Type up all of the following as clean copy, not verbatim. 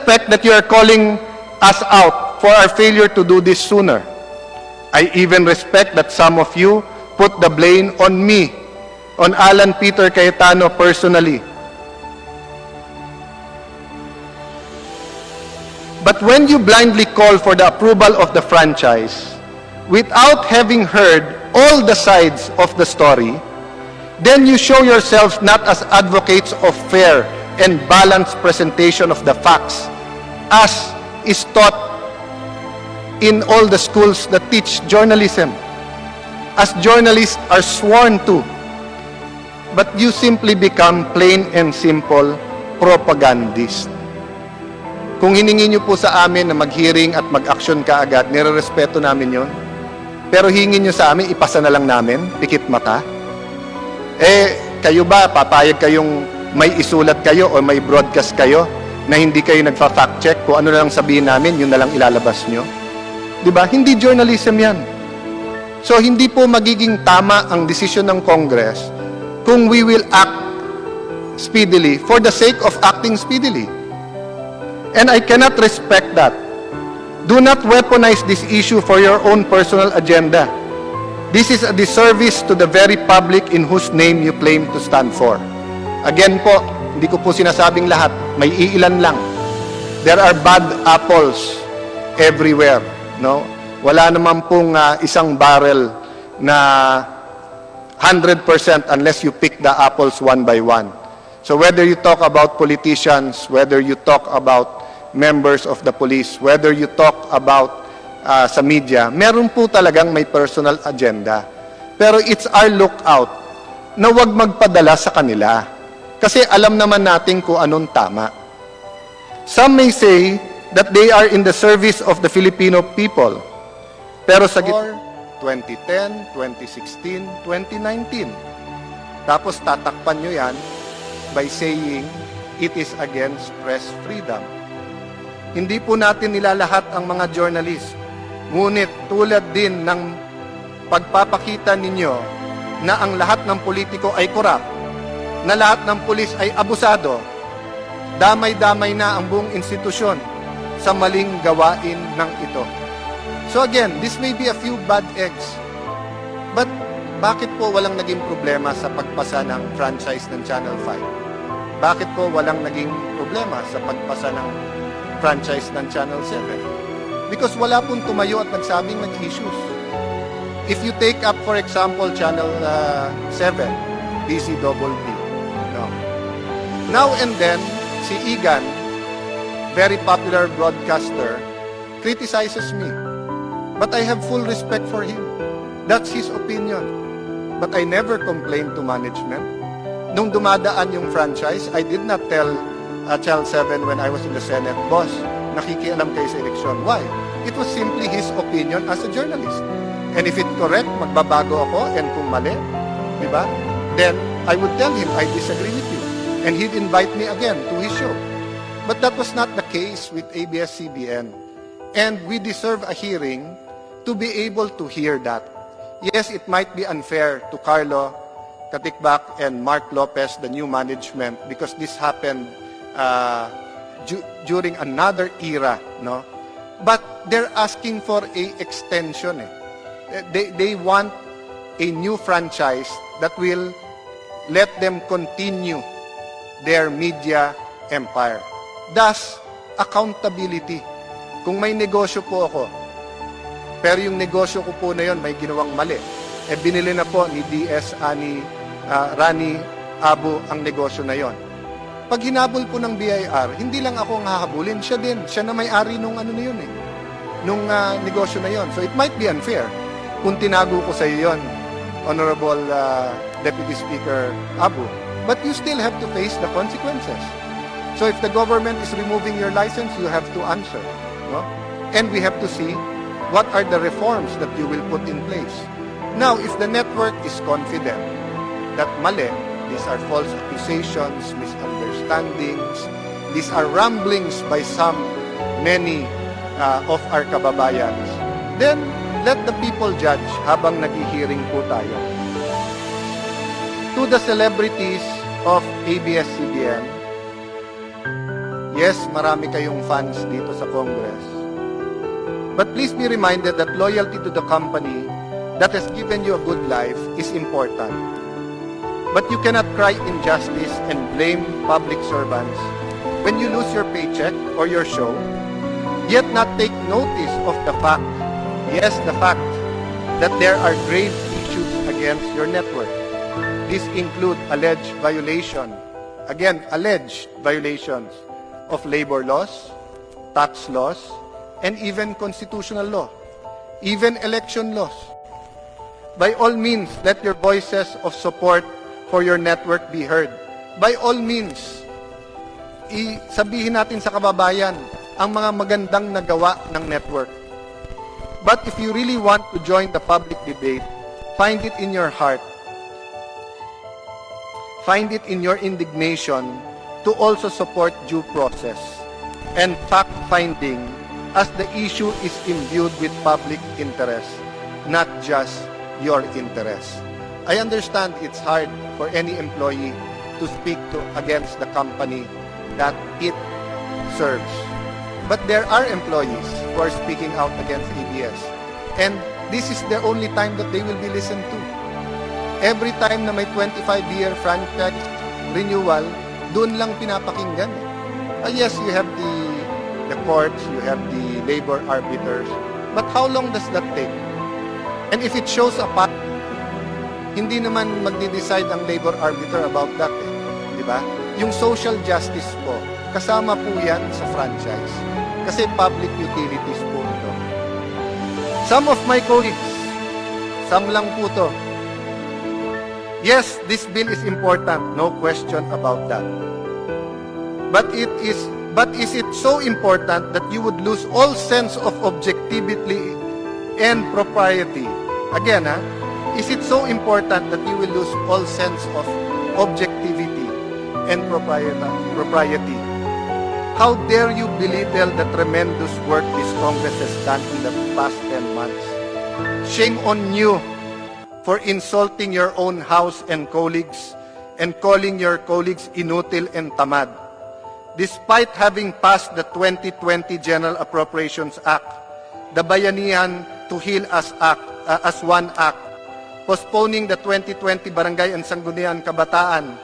respect that you are calling us out for our failure to do this sooner. I even respect that some of you put the blame on me, on Alan Peter Cayetano personally. But when you blindly call for the approval of the franchise, without having heard all the sides of the story, then you show yourselves not as advocates of fair and balanced presentation of the facts, as is taught in all the schools that teach journalism, as journalists are sworn to. But you simply become plain and simple propagandists. Kung hiningi nyo po sa amin na mag-hearing at mag-action kaagad, nire-respeto namin yon. Pero hingin nyo sa amin, ipasa na lang namin, pikit mata. Kayo ba, papayag kayong may isulat kayo o may broadcast kayo na hindi kayo nagfa-fact check, kung ano na lang sabihin namin, yun na lang ilalabas nyo? Diba? Hindi journalism yan. So, hindi po magiging tama ang desisyon ng Congress kung we will act speedily for the sake of acting speedily. And I cannot respect that. Do not weaponize this issue for your own personal agenda. This is a disservice to the very public in whose name you claim to stand for. Again po, hindi ko po sinasabing lahat, may iilan lang. There are bad apples everywhere, no? Wala naman pong isang barrel na 100% unless you pick the apples one by one. So whether you talk about politicians, whether you talk about members of the police, whether you talk about sa media, meron po talagang may personal agenda. Pero it's our lookout na huwag magpadala sa kanila. Kasi alam naman natin kung anong tama. Some may say that they are in the service of the Filipino people. Pero sa 2010, 2016, 2019. Tapos tatakpan nyo yan by saying it is against press freedom. Hindi po natin nilalahat ang mga journalist. Ngunit tulad din ng pagpapakita ninyo na ang lahat ng politiko ay corrupt, na lahat ng pulis ay abusado, damay-damay na ang buong institusyon sa maling gawain ng ito. So again, this may be a few bad eggs. But bakit po walang naging problema sa pagpasa ng franchise ng Channel 5? Bakit po walang naging problema sa pagpasa ng franchise ng Channel 7? Because wala pong tumayo at nagsabing nag-issues. If you take up, for example, Channel 7, DCBB, no? Now and then, si Igan, very popular broadcaster, criticizes me. But I have full respect for him. That's his opinion. But I never complained to management. Nung dumadaan yung franchise, I did not tell Channel 7 when I was in the Senate, boss, nakikialam kayo sa eleksyon. Why? It was simply his opinion as a journalist. And if it's correct, magbabago ako, and kung mali, di ba? Then I would tell him, I disagree with you. And he'd invite me again to his show. But that was not the case with ABS-CBN. And we deserve a hearing to be able to hear that. Yes, it might be unfair to Carlo Katikbak and Mark Lopez, the new management, because this happened during another era, no? But they're asking for a extension. They want a new franchise that will let them continue their media empire. Thus, accountability. Kung may negosyo po ako, pero yung negosyo ko po na yon may ginawang mali, binili na po ni Rani Abu ang negosyo na yon. Pag hinabol po ng BIR, hindi lang ako ang hahabulin, siya din. Siya na may-ari nung ano na yun nung negosyo na yon. So it might be unfair kung tinago ko sa iyo yon, Honorable Deputy Speaker Abu. But you still have to face the consequences. So if the government is removing your license, you have to answer. No? And we have to see what are the reforms that you will put in place. Now, if the network is confident that mali, these are false accusations, misunderstandings, these are ramblings by many of our kababayans, then let the people judge habang nag-hearing po tayo. To the celebrities of ABS-CBN, Yes, marami kayong fans dito sa Congress. But please be reminded that loyalty to the company that has given you a good life is important. But you cannot cry injustice and blame public servants when you lose your paycheck or your show, yet not take notice of the fact, yes, the fact, that there are grave issues against your network. These include alleged violations of labor laws, tax laws, and even constitutional law, even election laws. By all means, let your voices of support for your network be heard. By all means, sabihin natin sa kababayan ang mga magandang nagawa ng network. But if you really want to join the public debate, find it in your heart. Find it in your indignation to also support due process and fact-finding as the issue is imbued with public interest, not just your interest. I understand it's hard for any employee to speak against the company that it serves. But there are employees who are speaking out against ABS. And this is the only time that they will be listened to. Every time na may 25-year franchise renewal, doon lang pinapakinggan. Yes, you have the courts, you have the labor arbiters. But how long does that take? And if it shows a pattern, hindi naman magde-decide ang labor arbiter about that. Diba? Yung social justice po, kasama po yan sa franchise. Kasi public utilities po ito. Some of my colleagues, some lang po to. Yes, this bill is important, no question about that. But is it so important that you would lose all sense of objectivity and propriety? Again, is it so important that you will lose all sense of objectivity and propriety? How dare you belittle the tremendous work this Congress has done in the past 10 months? Shame on you for insulting your own house and colleagues and calling your colleagues inutil and tamad. Despite having passed the 2020 General Appropriations Act, the Bayanihan to Heal Us Act, as one act, postponing the 2020 Barangay and Sangguniang Kabataan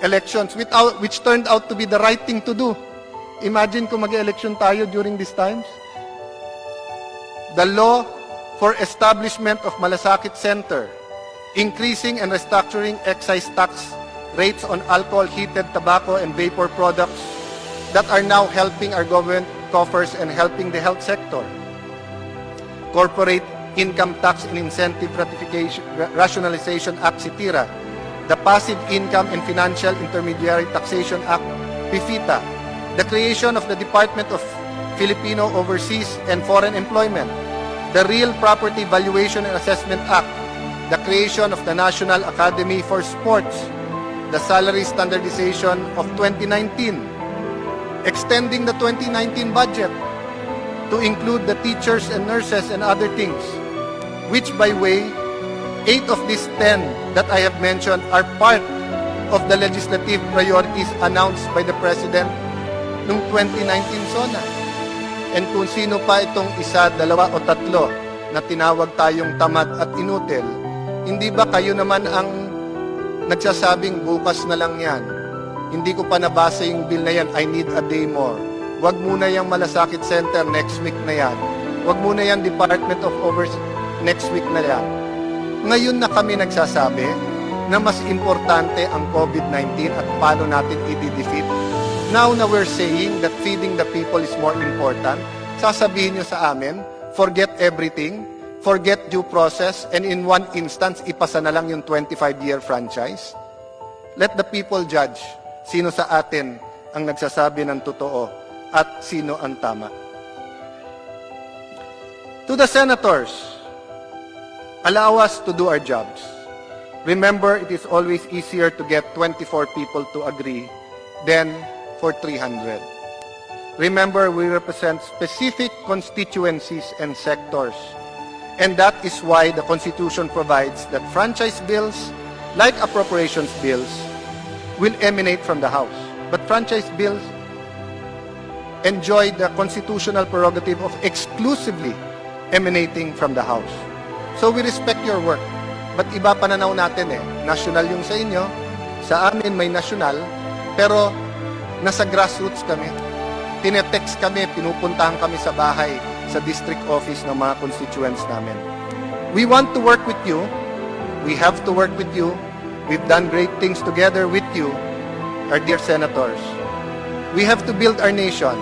elections, which turned out to be the right thing to do. Imagine kung mag-election tayo during these times. The law for establishment of Malasakit Center, increasing and restructuring excise tax rates on alcohol, heated tobacco, and vapor products that are now helping our government coffers and helping the health sector. Corporate Income Tax and Incentive Rationalization Act, CITIRA, the Passive Income and Financial Intermediary Taxation Act, PIFITA, the creation of the Department of Filipino Overseas and Foreign Employment, the Real Property Valuation and Assessment Act, the creation of the National Academy for Sports, the Salary Standardization of 2019, extending the 2019 budget to include the teachers and nurses and other things, which, by way, 8 of these 10 that I have mentioned are part of the legislative priorities announced by the President noong 2019 SONA. And kung sino pa itong isa, dalawa o tatlo na tinawag tayong tamad at inutil, hindi ba kayo naman ang nagsasabing bukas na lang yan? Hindi ko pa nabasa yung bill na yan, I need a day more. Wag muna yung Malasakit Center, next week na yan. Wag muna yung Department of Overseas, next week na yan. Ngayon na kami nagsasabi na mas importante ang COVID-19 at paano natin i-defeat. Now na we're saying that feeding the people is more important, sasabihin nyo sa amin, forget everything, forget due process, and in one instance, ipasa na lang yung 25-year franchise? Let the people judge sino sa atin ang nagsasabi ng totoo at sino ang tama. To the senators, allow us to do our jobs. Remember, it is always easier to get 24 people to agree than for 300. Remember, we represent specific constituencies and sectors. And that is why the Constitution provides that franchise bills, like appropriations bills, will emanate from the House. But franchise bills enjoy the constitutional prerogative of exclusively emanating from the House. So we respect your work. But iba pananaw natin eh. National yung sa inyo, sa amin may national, pero nasa grassroots kami. Tinetext kami, pinupuntahan kami sa bahay, sa district office ng mga constituents namin. We want to work with you. We have to work with you. We've done great things together with you, our dear senators. We have to build our nation,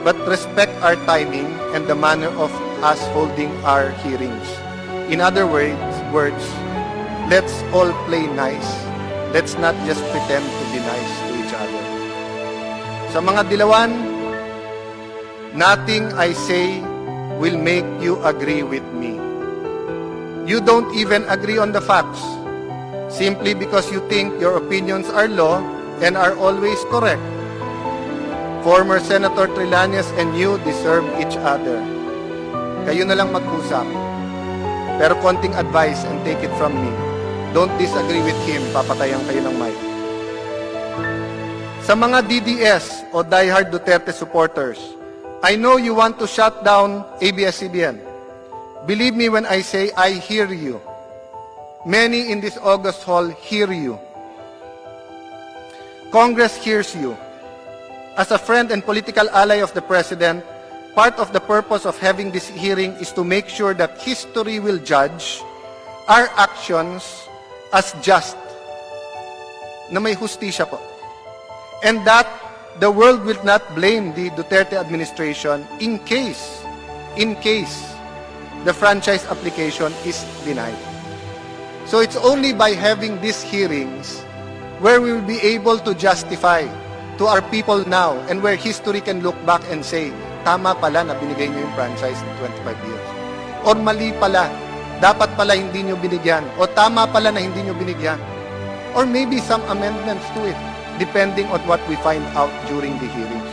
but respect our timing and the manner of us holding our hearings. In other words, let's all play nice. Let's not just pretend to be nice to each other. Sa mga dilawan, nothing I say will make you agree with me. You don't even agree on the facts, simply because you think your opinions are law and are always correct. Former Senator Trillanes and you deserve each other. Kayo na lang mag-usap. Pero konting advice and take it from me. Don't disagree with him, papatayan kayo ng mic. Sa mga DDS o diehard Duterte supporters, I know you want to shut down ABS-CBN. Believe me when I say I hear you. Many in this August hall hear you. Congress hears you. As a friend and political ally of the President, part of the purpose of having this hearing is to make sure that history will judge our actions as just, na may hustisya po. And that the world will not blame the Duterte administration in case the franchise application is denied. So it's only by having these hearings where we will be able to justify to our people now and where history can look back and say, tama pala na binigay nyo yung franchise in 25 years. Or mali pala, dapat pala hindi nyo binigyan. O tama pala na hindi nyo binigyan. Or maybe some amendments to it, depending on what we find out during the hearings.